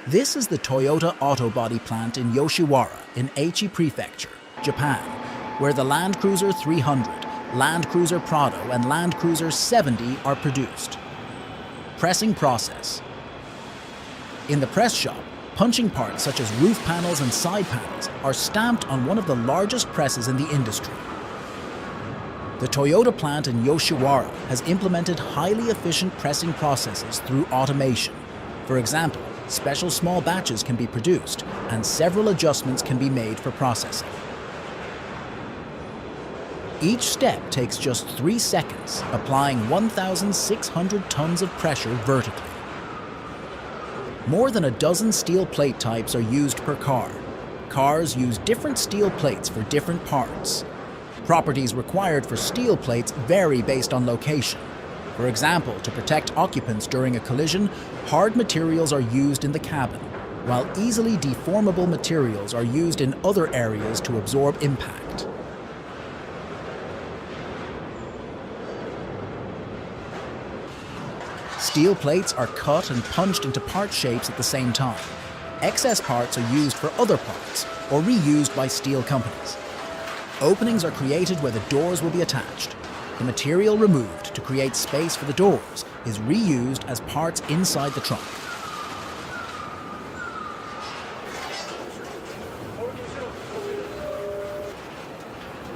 This is the Toyota auto body plant in Yoshiwara in Aichi Prefecture, Japan, where the Land Cruiser 300, Land Cruiser Prado, and Land Cruiser 70 are produced. Pressing process. In the press shop, punching parts such as roof panels and side panels are stamped on one of the largest presses in the industry. The Toyota plant in Yoshiwara has implemented highly efficient pressing processes through automation. For example, special small batches can be produced and several adjustments can be made for processing. Each step takes just 3 seconds, applying 1,600 tons of pressure vertically. More than a dozen steel plate types are used per car. Cars use different steel plates for different parts. Properties required for steel plates vary based on location. For example, to protect occupants during a collision, hard materials are used in the cabin, while easily deformable materials are used in other areas to absorb impact. Steel plates are cut and punched into part shapes at the same time. Excess parts are used for other parts or reused by steel companies. Openings are created where the doors will be attached. The material removed to create space for the doors is reused as parts inside the trunk.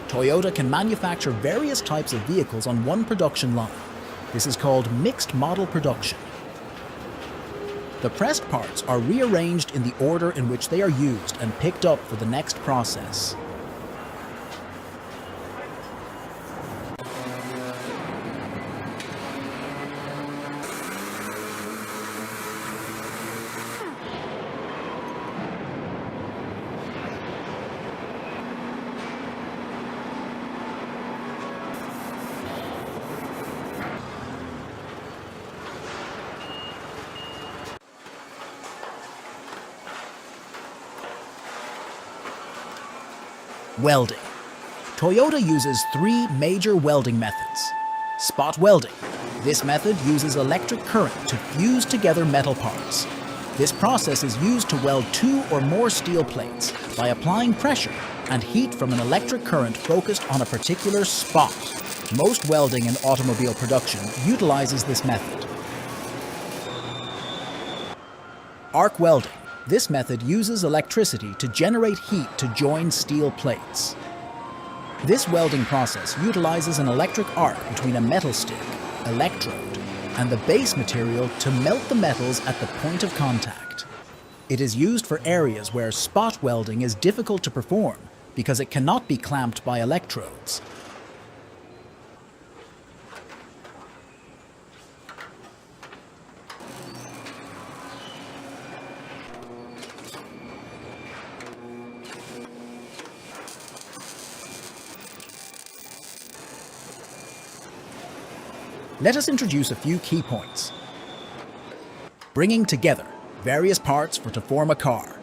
Toyota can manufacture various types of vehicles on one production line. This is called mixed model production. The pressed parts are rearranged in the order in which they are used and picked up for the next process. Welding. Toyota uses 3 major welding methods. Spot welding. This method uses electric current to fuse together metal parts. This process is used to weld 2 or more steel plates by applying pressure and heat from an electric current focused on a particular spot. Most welding in automobile production utilizes this method. Arc welding. This method uses electricity to generate heat to join steel plates. This welding process utilizes an electric arc between a metal stick, electrode, and the base material to melt the metals at the point of contact. It is used for areas where spot welding is difficult to perform because it cannot be clamped by electrodes. Let us introduce a few key points. Bringing together various parts to form a car.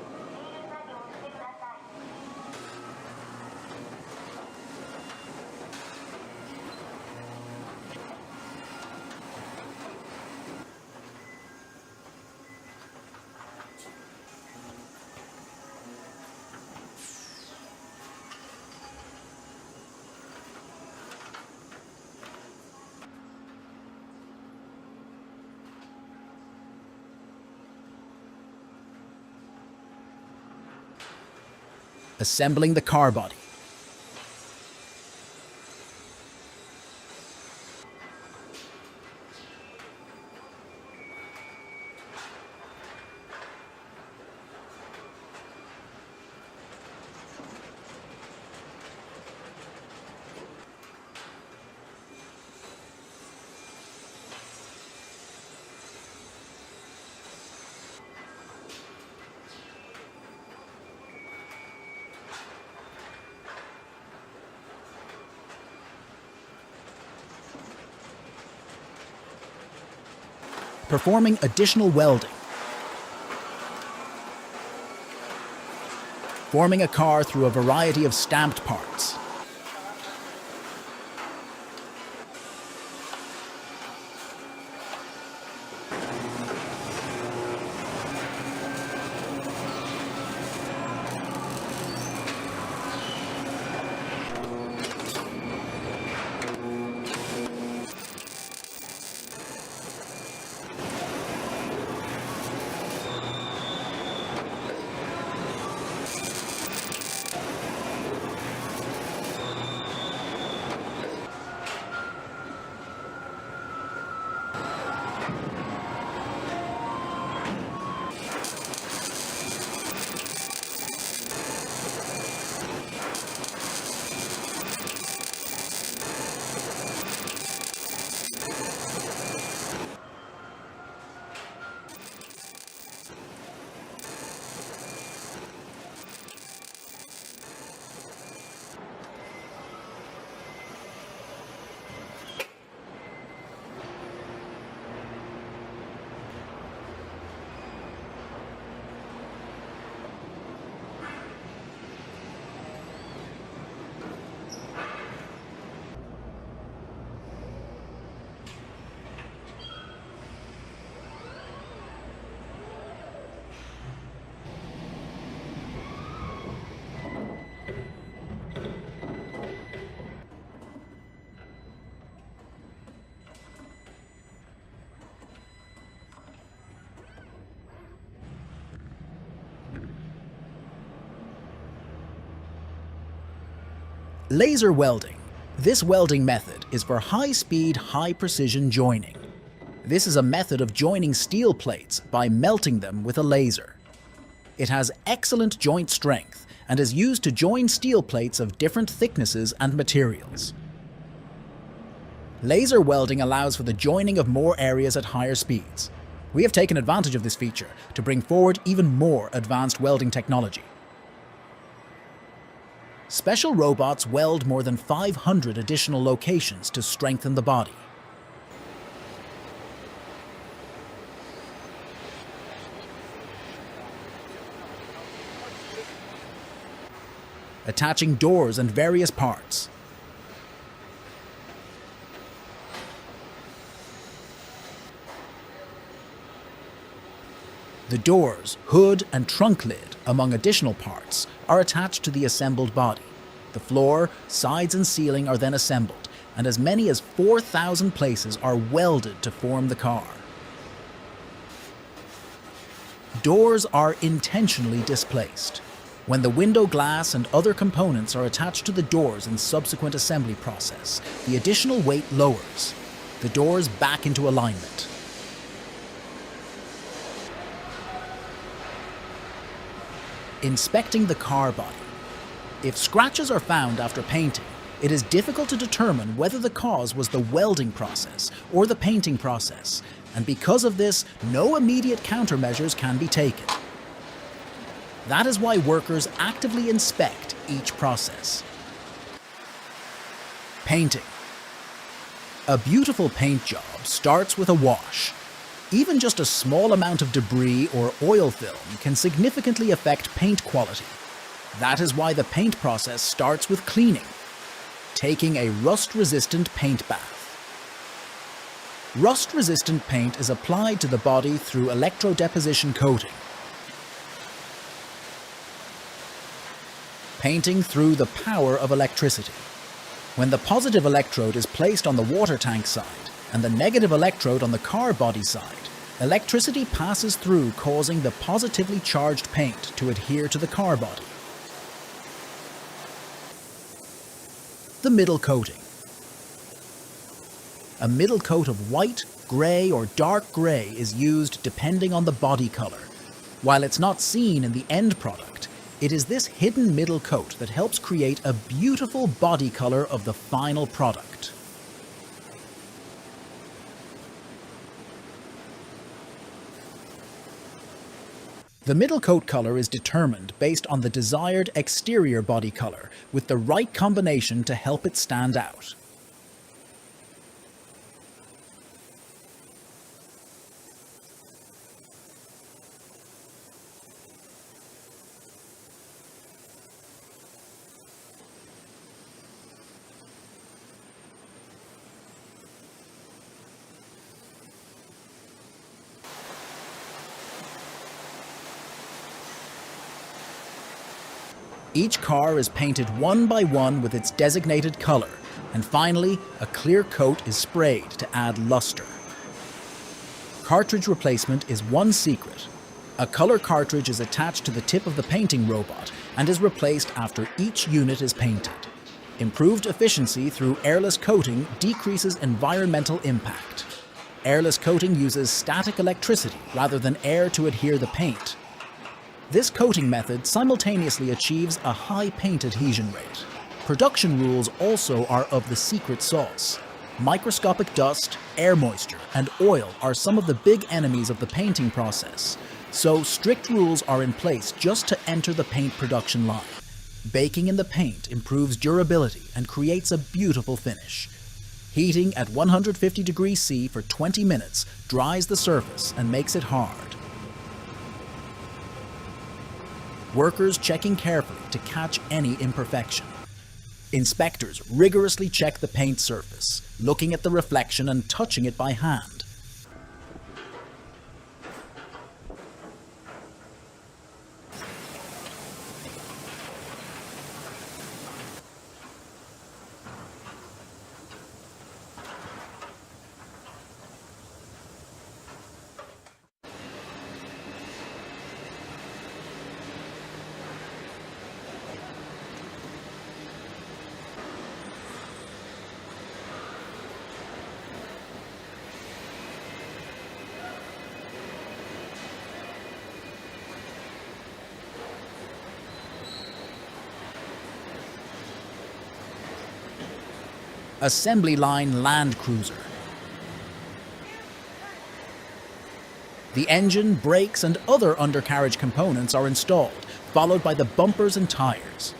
Assembling the car body. Performing additional welding. Forming a car through a variety of stamped parts. Laser welding. This welding method is for high-speed, high-precision joining. This is a method of joining steel plates by melting them with a laser. It has excellent joint strength and is used to join steel plates of different thicknesses and materials. Laser welding allows for the joining of more areas at higher speeds. We have taken advantage of this feature to bring forward even more advanced welding technology. Special robots weld more than 500 additional locations to strengthen the body. Attaching doors and various parts. The doors, hood and trunk lid, among additional parts, are attached to the assembled body. The floor, sides and ceiling are then assembled, and as many as 4,000 places are welded to form the car. Doors are intentionally displaced. When the window glass and other components are attached to the doors in subsequent assembly process, the additional weight lowers. The doors back into alignment. Inspecting the car body. If scratches are found after painting, it is difficult to determine whether the cause was the welding process or the painting process, and because of this, no immediate countermeasures can be taken. That is why workers actively inspect each process. Painting. A beautiful paint job starts with a wash. Even just a small amount of debris or oil film can significantly affect paint quality. That is why the paint process starts with cleaning, taking a rust-resistant paint bath. Rust-resistant paint is applied to the body through electrodeposition coating. Painting through the power of electricity. When the positive electrode is placed on the water tank side and the negative electrode on the car body side, electricity passes through, causing the positively charged paint to adhere to the car body. The middle coating. A middle coat of white, grey or dark grey is used depending on the body colour. While it's not seen in the end product, it is this hidden middle coat that helps create a beautiful body colour of the final product. The middle coat colour is determined based on the desired exterior body colour, with the right combination to help it stand out. Each car is painted one by one with its designated colour, and finally, a clear coat is sprayed to add luster. Cartridge replacement is one secret. A colour cartridge is attached to the tip of the painting robot and is replaced after each unit is painted. Improved efficiency through airless coating decreases environmental impact. Airless coating uses static electricity rather than air to adhere the paint. This coating method simultaneously achieves a high paint adhesion rate. Production rules also are of the secret sauce. Microscopic dust, air moisture, and oil are some of the big enemies of the painting process, so strict rules are in place just to enter the paint production line. Baking in the paint improves durability and creates a beautiful finish. Heating at 150 degrees C for 20 minutes dries the surface and makes it hard. Workers checking carefully to catch any imperfection. Inspectors rigorously check the paint surface, looking at the reflection and touching it by hand. Assembly line land cruiser. The engine, brakes, and other undercarriage components are installed, followed by the bumpers and tires.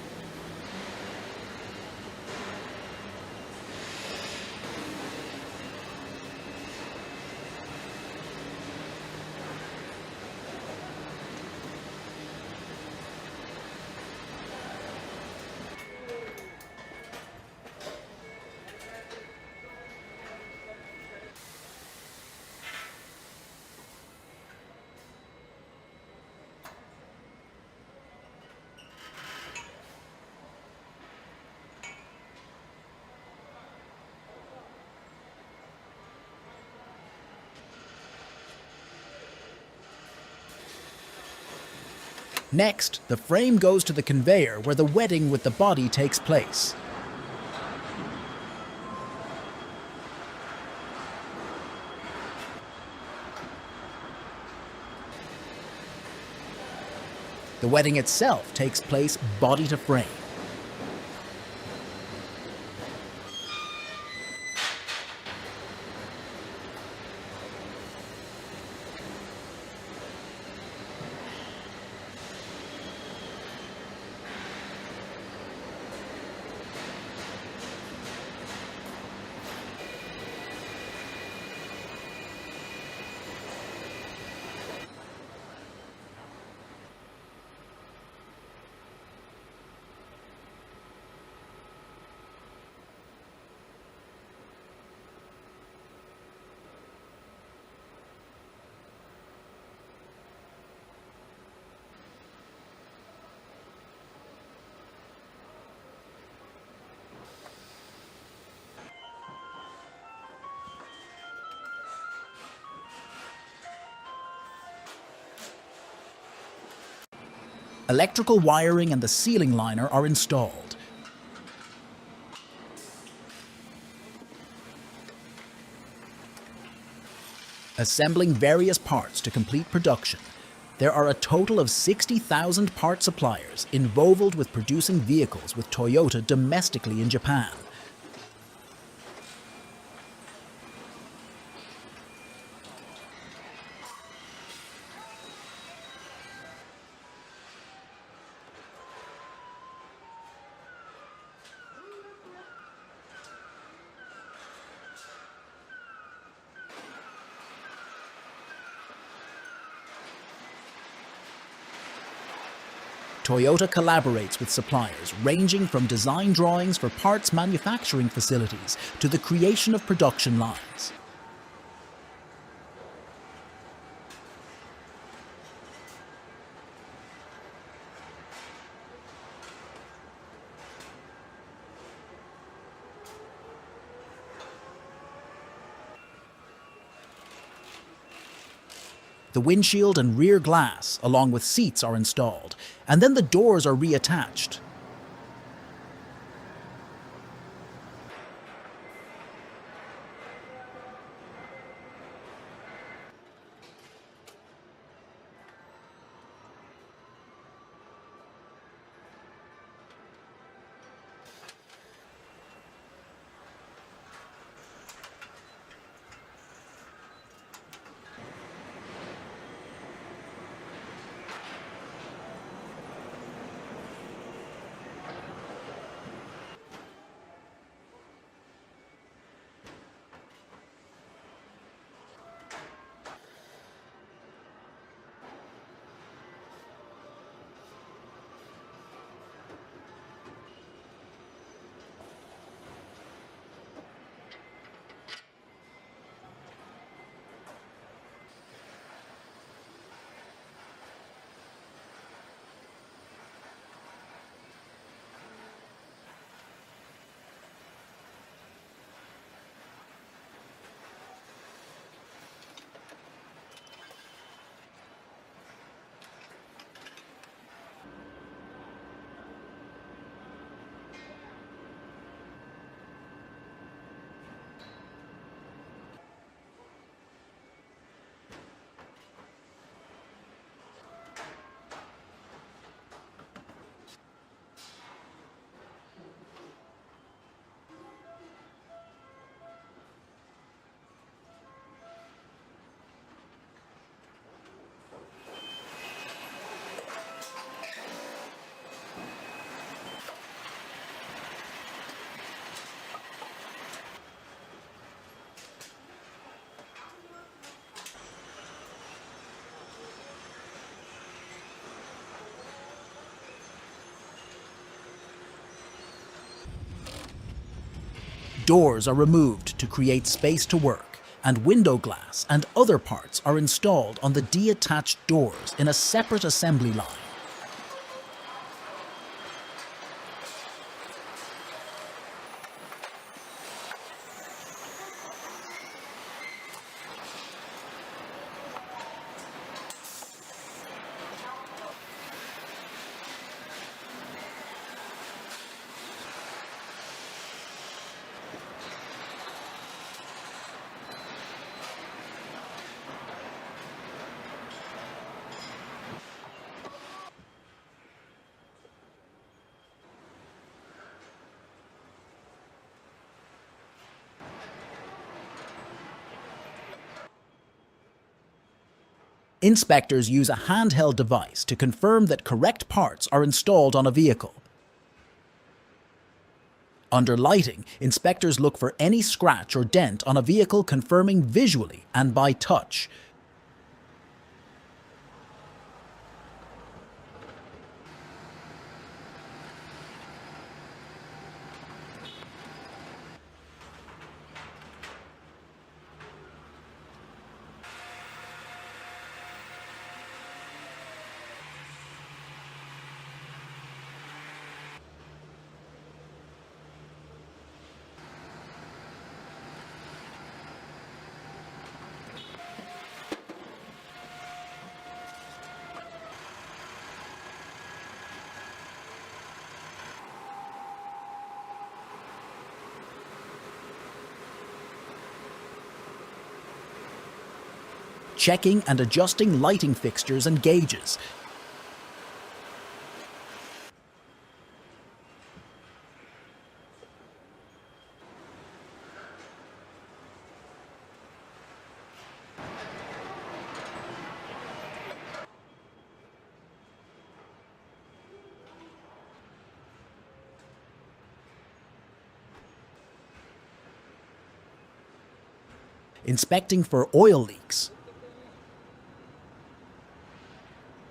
Next, the frame goes to the conveyor where the wetting with the body takes place. The wetting itself takes place body to frame. Electrical wiring and the ceiling liner are installed. Assembling various parts to complete production. There are a total of 60,000 part suppliers involved with producing vehicles with Toyota domestically in Japan. Toyota collaborates with suppliers ranging from design drawings for parts manufacturing facilities to the creation of production lines. The windshield and rear glass, along with seats, are installed, and then the doors are reattached. Doors are removed to create space to work, and window glass and other parts are installed on the detached doors in a separate assembly line. Inspectors use a handheld device to confirm that correct parts are installed on a vehicle. Under lighting, inspectors look for any scratch or dent on a vehicle, confirming visually and by touch. Checking and adjusting lighting fixtures and gauges. Inspecting for oil leaks.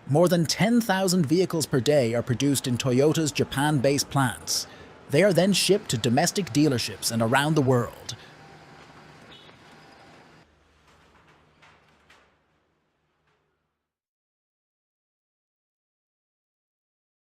More than 10,000 vehicles per day are produced in Toyota's Japan-based plants. They are then shipped to domestic dealerships and around the world.